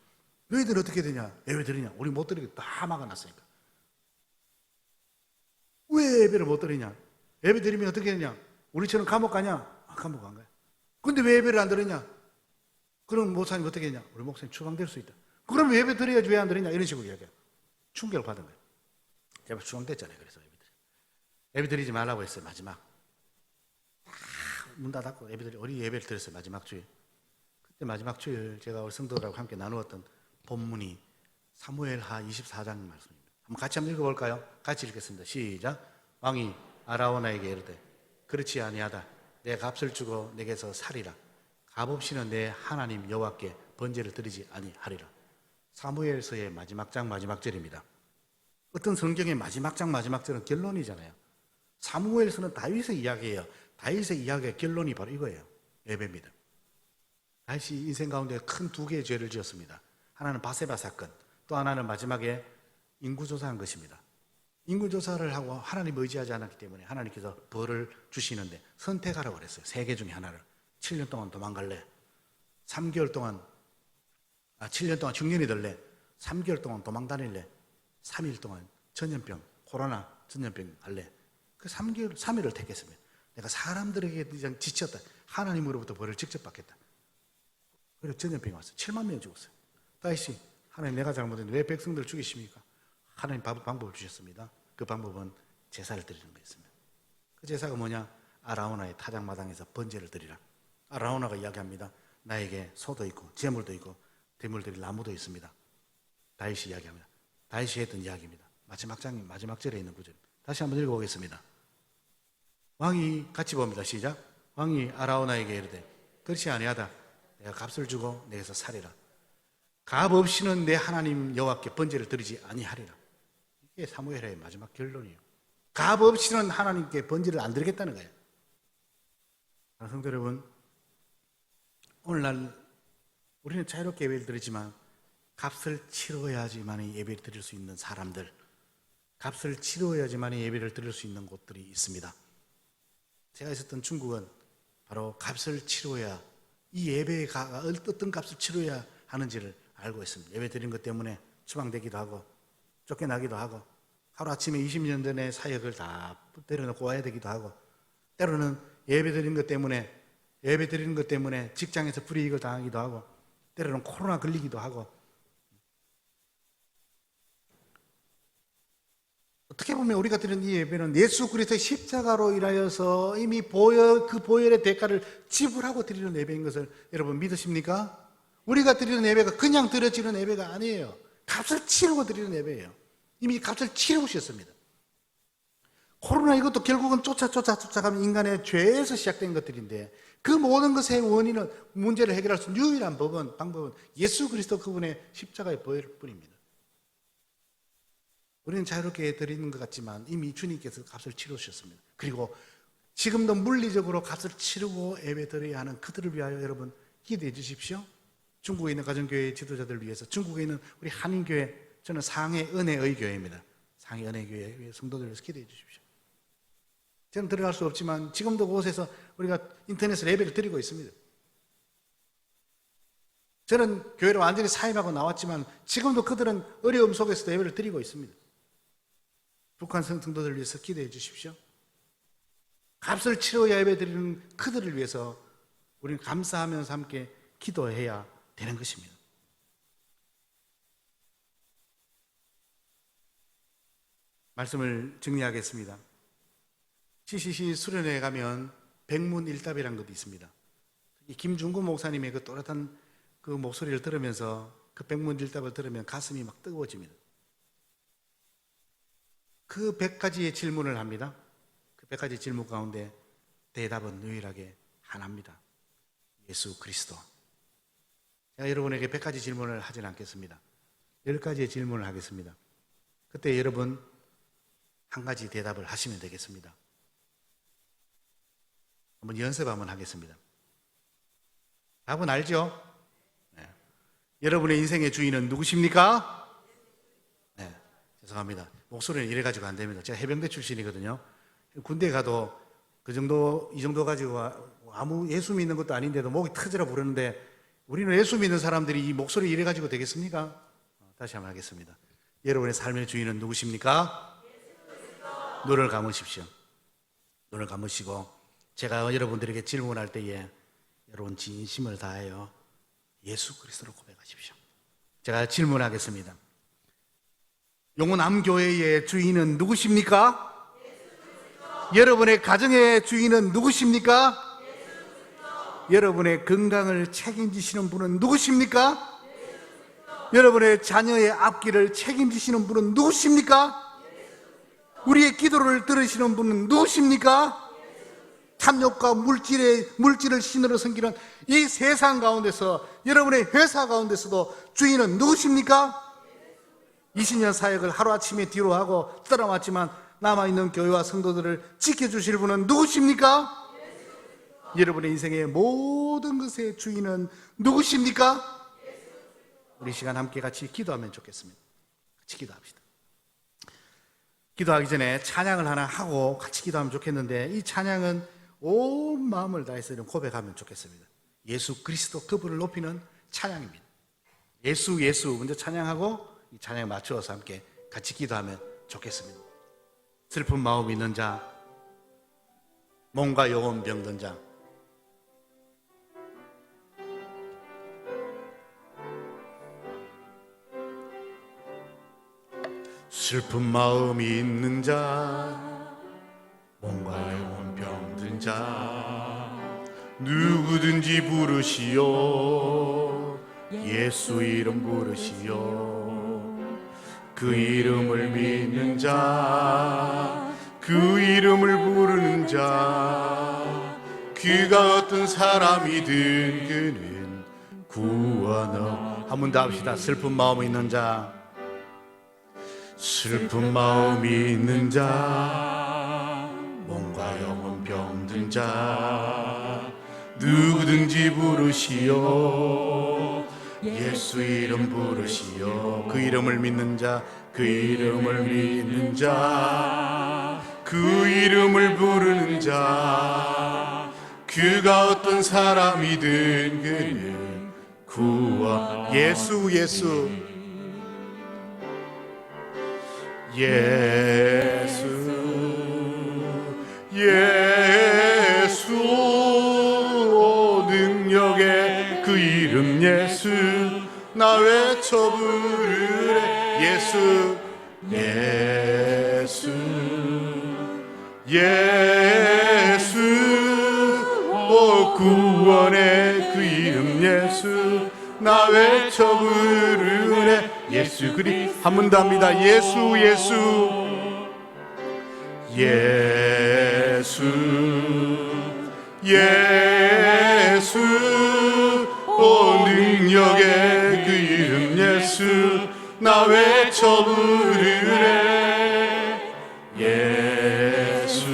S4: 너희들 어떻게 되냐? 예배 드리냐? 우리 못 드리게 다 막아놨으니까. 왜 예배를 못 드리냐? 예배 드리면 어떻게 되냐? 우리처럼 감옥 가냐? 감옥 간 거야. 근데 왜 예배를 안 드리냐? 그럼 목사님 어떻게 했냐? 우리 목사님 추방될 수 있다. 그럼 예배 드려야지 왜 안 드리냐? 이런 식으로 이야기해요. 충격을 받은 거예요. 제가 추방됐잖아요. 그래서 예배 드리지 말라고 했어요. 마지막 문 닫았고 우리 예배를 드렸어요. 마지막 주일. 그때 마지막 주일 제가 우리 성도들하고 함께 나누었던 본문이 사무엘하 24장 말씀입니다. 같이 한번 읽어볼까요? 같이 읽겠습니다. 시작. 왕이 아라오나에게 이르되 그렇지 아니하다. 내 값을 주고 내게서 살이라. 값 없이는 내 하나님 여호와께 번제를 드리지 아니하리라. 사무엘서의 마지막 장 마지막 절입니다. 어떤 성경의 마지막 장 마지막 절은 결론이잖아요. 사무엘서는 다윗의 이야기예요. 다윗의 이야기의 결론이 바로 이거예요. 예배입니다. 다윗이 인생 가운데 큰 두 개의 죄를 지었습니다. 하나는 바세바 사건, 또 하나는 마지막에 인구조사한 것입니다. 인구조사를 하고 하나님 의지하지 않았기 때문에 하나님께서 벌을 주시는데 선택하라고 그랬어요. 세 개 중에 하나를. 7년 동안 도망갈래? 3개월 동안 7년 동안 중년이 될래? 3개월 동안 도망 다닐래? 3일 동안 전염병, 코로나 전염병 할래? 그 3일을 택했습니다. 내가 사람들에게 지쳤다. 하나님으로부터 벌을 직접 받겠다. 그리고 전염병이 왔어요. 7만 명이 죽었어요. 다윗이 하나님 내가 잘못했는데 왜 백성들을 죽이십니까? 하나님 방법을 주셨습니다. 그 방법은 제사를 드리는 거였습니다. 그 제사가 뭐냐? 아라우나의 타작마당에서 번제를 드리라. 아라우나가 이야기합니다. 나에게 소도 있고 재물도 있고 대물 드릴 나무도 있습니다. 다윗이 이야기합니다. 다윗이 했던 이야기입니다. 마지막 장 마지막 절에 있는 구절. 다시 한번 읽어보겠습니다. 왕이 같이 봅니다. 시작. 왕이 아라우나에게 이르되 그렇지 아니하다. 내가 값을 주고 내게서 살이라. 값 없이는 내 하나님 여호와께 번제를 드리지 아니하리라. 이게 사무엘의 마지막 결론이에요. 값 없이는 하나님께 번제를 안 드리겠다는 거예요. 성도 여러분, 오늘날 우리는 자유롭게 예배를 드리지만 값을 치러야지만 예배를 드릴 수 있는 사람들, 값을 치러야지만 예배를 드릴 수 있는 곳들이 있습니다. 제가 있었던 중국은 바로 값을 치러야 이 예배가 어떤 값을 치러야 하는지를 알고 있습니다. 예배 드린 것 때문에 추방되기도 하고 쫓겨나기도 하고 하루아침에 20년 전에 사역을 다 때려놓고 와야 되기도 하고 때로는 예배 드리는 것 때문에 직장에서 불이익을 당하기도 하고 때로는 코로나 걸리기도 하고 어떻게 보면 우리가 드리는 이 예배는 예수 그리스도의 십자가로 인하여서 이미 그 보혈의 대가를 지불하고 드리는 예배인 것을 여러분 믿으십니까? 우리가 드리는 예배가 그냥 드려지는 예배가 아니에요. 값을 치르고 드리는 예배예요. 이미 값을 치르셨습니다. 코로나 이것도 결국은 쫓아가면 인간의 죄에서 시작된 것들인데 그 모든 것의 원인은 문제를 해결할 수 있는 유일한 방법은 예수 그리스도 그분의 십자가의 보혈 뿐입니다. 우리는 자유롭게 드리는 것 같지만 이미 주님께서 값을 치르셨습니다. 그리고 지금도 물리적으로 값을 치르고 예배 드려야 하는 그들을 위하여 여러분 기도해 주십시오. 중국에 있는 가정교회 지도자들을 위해서, 중국에 있는 우리 한인교회, 저는 상해 은혜의 교회입니다. 상해 은혜교회 성도들을 위해서 기도해 주십시오. 저는 들어갈 수 없지만 지금도 그곳에서 우리가 인터넷으로 예배를 드리고 있습니다. 저는 교회를 완전히 사임하고 나왔지만 지금도 그들은 어려움 속에서도 예배를 드리고 있습니다. 북한 성도들을 위해서 기도해 주십시오. 값을 치러야 예배 드리는 그들을 위해서 우리는 감사하면서 함께 기도해야 되는 것입니다. 말씀을 정리하겠습니다. CCC 수련회에 가면 백문일답이라는 것도 있습니다. 김중구 목사님의 그 또렷한 그 목소리를 들으면서 그 백문일답을 들으면 가슴이 막 뜨거워집니다. 그 100가지의 질문을 합니다. 그 100가지 질문 가운데 대답은 유일하게 하나입니다. 예수 그리스도. 제가 여러분에게 100가지 질문을 하진 않겠습니다. 10가지의 질문을 하겠습니다. 그때 여러분 한 가지 대답을 하시면 되겠습니다. 한번 연습 한번 하겠습니다. 답은 알죠? 네. 여러분의 인생의 주인은 누구십니까? 네, 죄송합니다. 목소리는 이래가지고 안 됩니다. 제가 해병대 출신이거든요. 군대 가도 그 정도, 이 정도 가지고 아무 예수 믿는 것도 아닌데도 목이 터지라 부르는데 우리는 예수 믿는 사람들이 이 목소리 이래가지고 되겠습니까? 다시 한번 하겠습니다. 여러분의 삶의 주인은 누구십니까? 눈을 감으십시오. 눈을 감으시고 제가 여러분들에게 질문할 때에 여러분 진심을 다하여 예수 그리스도를 고백하십시오. 제가 질문하겠습니다. 용호남교회의 주인은 누구십니까? 여러분의 가정의 주인은 누구십니까? 여러분의 건강을 책임지시는 분은 누구십니까? 여러분의 자녀의 앞길을 책임지시는 분은 누구십니까? 우리의 기도를 들으시는 분은 누구십니까? 탐욕과 물질을 신으로 섬기는 이 세상 가운데서 여러분의 회사 가운데서도 주인은 누구십니까? 20년 사역을 하루아침에 뒤로 하고 떠나왔지만 남아있는 교회와 성도들을 지켜주실 분은 누구십니까? 여러분의 인생의 모든 것의 주인은 누구십니까? 우리 시간 함께 같이 기도하면 좋겠습니다. 같이 기도합시다. 기도하기 전에 찬양을 하나 하고 같이 기도하면 좋겠는데 이 찬양은 온 마음을 다해서 고백하면 좋겠습니다. 예수 그리스도 그분을 높이는 찬양입니다. 예수 먼저 찬양하고 이 찬양에 맞추어서 함께 같이 기도하면 좋겠습니다. 슬픈 마음 있는 자, 몸과 영혼 병든 자, 슬픈 마음이 있는 자, 몸과 영혼 병든 자, 누구든지 부르시오. 예수 이름 부르시오. 그 이름을 믿는 자, 그 이름을 부르는 자, 그가 어떤 사람이든 그는 구원을. 한 번 더 합시다. 슬픈 마음 있는 자, 슬픈 마음이 있는 자, 몸과 영혼 병든 자, 누구든지 부르시오. 예수 이름 부르시오. 그 이름을 믿는 자, 그 이름을 믿는 자, 그 이름을 부르는 자, 그가 어떤 사람이든 그는 구원. 예수 예수 능력의 그 이름 예수 나 외쳐 부르래. 예수 구원의 그 이름 예수 나 외쳐 부르네. 예수 그리 한 번 더 합니다. 예수 능력의 그 이름 예수 나 외쳐 부르네. 예수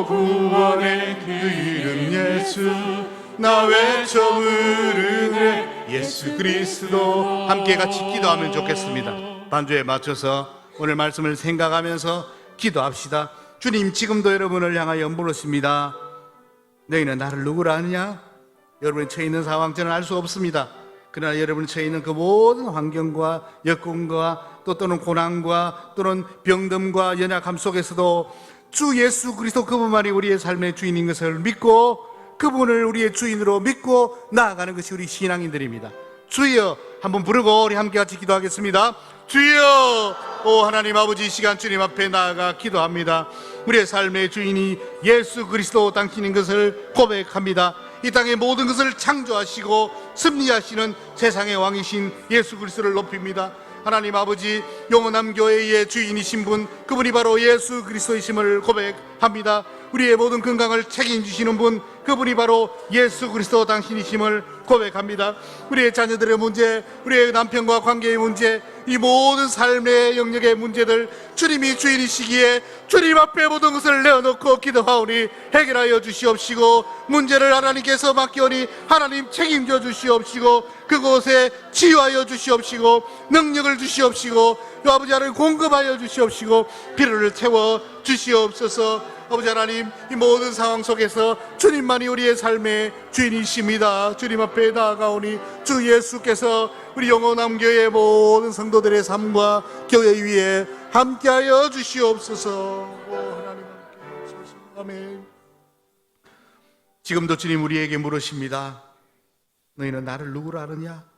S4: 구원의 그 이름 예수 나 외쳐 부르네. 예수 그리스도. 함께 같이 기도하면 좋겠습니다. 반주에 맞춰서 오늘 말씀을 생각하면서 기도합시다. 주님, 지금도 여러분을 향하여 물으십니다. 너희는 나를 누구라 하느냐? 여러분이 처해 있는 상황 저는 알 수 없습니다. 그러나 여러분이 처해 있는 그 모든 환경과 여건과 또는 고난과 또는 병듦과 연약함 속에서도 주 예수 그리스도 그분만이 우리의 삶의 주인인 것을 믿고 그분을 우리의 주인으로 믿고 나아가는 것이 우리 신앙인들입니다. 주여 한번 부르고 우리 함께 같이 기도하겠습니다. 주여, 오 하나님 아버지, 이 시간 주님 앞에 나아가 기도합니다. 우리의 삶의 주인이 예수 그리스도 당신인 것을 고백합니다. 이 땅의 모든 것을 창조하시고 섭리하시는 세상의 왕이신 예수 그리스도를 높입니다. 하나님 아버지, 영원한 교회의 주인이신 분, 그분이 바로 예수 그리스도이심을 고백합니다. 우리의 모든 건강을 책임지시는 분, 그분이 바로 예수 그리스도 당신이심을 고백합니다. 고백합니다. 우리의 자녀들의 문제, 우리의 남편과 관계의 문제, 이 모든 삶의 영역의 문제들 주님이 주인이시기에 주님 앞에 모든 것을 내어놓고 기도하오니 해결하여 주시옵시고, 문제를 하나님께서 맡기오니 하나님 책임져 주시옵시고, 그곳에 치유하여 주시옵시고, 능력을 주시옵시고, 또 아버지 하나님 공급하여 주시옵시고, 필요를 채워 주시옵소서. 아버지 하나님, 이 모든 상황 속에서 주님만이 우리의 삶의 주인이십니다. 주님 앞에 나아가오니 주 예수께서 우리 영원함 교회의 모든 성도들의 삶과 교회 위에 함께하여 주시옵소서. 오 하나님 함께 하소서. 아멘. 지금도 주님 우리에게 물으십니다. 너희는 나를 누구로 아느냐?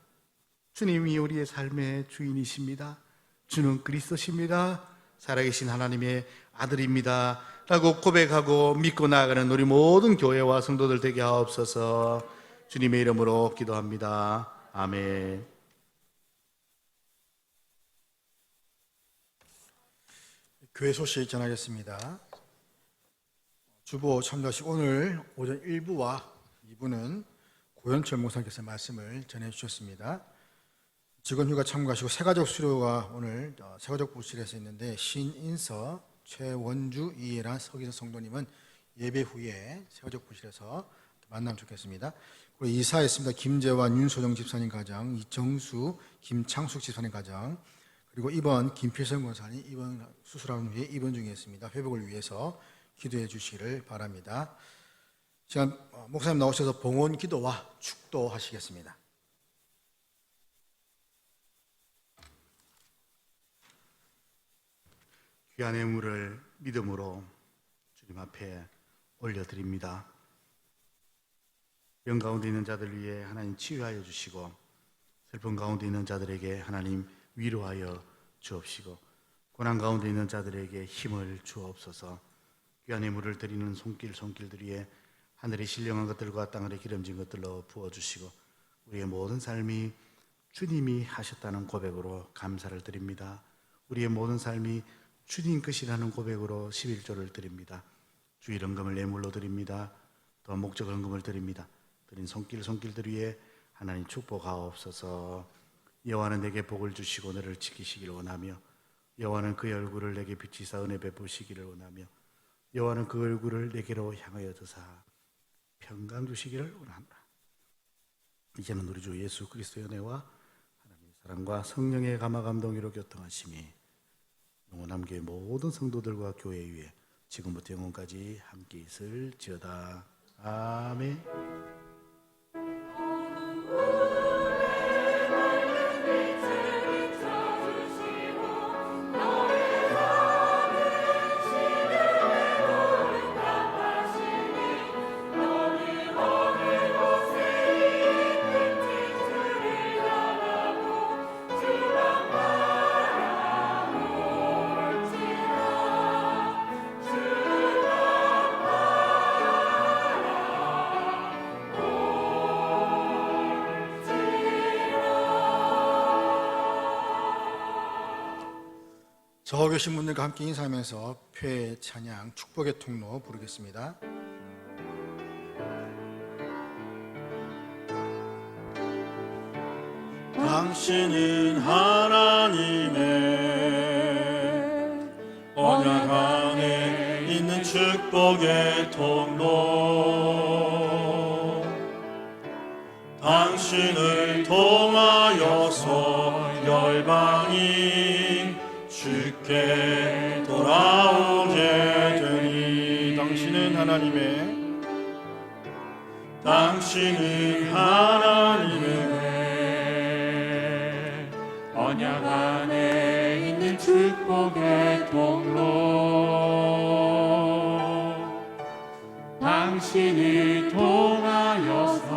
S4: 주님이 우리의 삶의 주인이십니다. 주는 그리스도십니다. 살아계신 하나님의 아들입니다 라고 고백하고 믿고 나아가는 우리 모든 교회와 성도들 되게 하옵소서. 주님의 이름으로 기도합니다. 아멘.
S1: 교회 소식 전하겠습니다. 주보 참조하시고 오늘 오전 1부와 2부는 고현철 목사님께서 말씀을 전해주셨습니다. 직원휴가 참가하시고 새가족 수료가 오늘 새가족 부실에서 있는데, 신인서 최원주 이해란 서기서 성도님은 예배 후에 새가족 부실에서 만나면 좋겠습니다. 그리고 이사했습니다. 김재환 윤소정 집사님 가정, 이정수 김창숙 집사님 가정, 그리고 이번 김필성 권사님 이번 수술한 후에 입원 중에 있습니다. 회복을 위해서 기도해 주시기를 바랍니다. 시간 목사님 나오셔서 봉헌 기도와 축도 하시겠습니다.
S4: 귀한 예물을 믿음으로 주님 앞에 올려드립니다. 병 가운데 있는 자들 위해 하나님 치유하여 주시고, 슬픔 가운데 있는 자들에게 하나님 위로하여 주옵시고, 고난 가운데 있는 자들에게 힘을 주옵소서. 귀한 예물을 드리는 손길들 위에 하늘의 신령한 것들과 땅의 기름진 것들로 부어주시고, 우리의 모든 삶이 주님이 하셨다는 고백으로 감사를 드립니다. 우리의 모든 삶이 주님 것이라는 고백으로 11조를 드립니다. 주 이름금을 예물로 드립니다. 또 목적 헌금을 드립니다. 드린 손길들 위에 하나님 축복하옵소서. 여호와는 내게 복을 주시고 너를 지키시기를 원하며, 여호와는 그의 얼굴을 내게 비치사 은혜 베푸시기를 원하며, 여호와는 그 얼굴을 내게로 향하여 드사 평강 주시기를 원합니다. 이제는 우리 주 예수 그리스도의 은혜와 하나님의 사랑과 성령의 감화 감동으로 교통하심이 영원한 교회 모든 성도들과 교회 위에 지금부터 영원까지 함께 있을지어다. 아멘.
S1: 저 계신 분들과 함께 인사하면서 폐 찬양 축복의 통로 부르겠습니다.
S2: 당신은 하나님의 언약 안에 있는 축복의 통로, 당신을 통하여서 열방이 주께 돌아오게 되니, 당신은 하나님의 언약 안에 있는 축복의 통로, 당신을 통하여서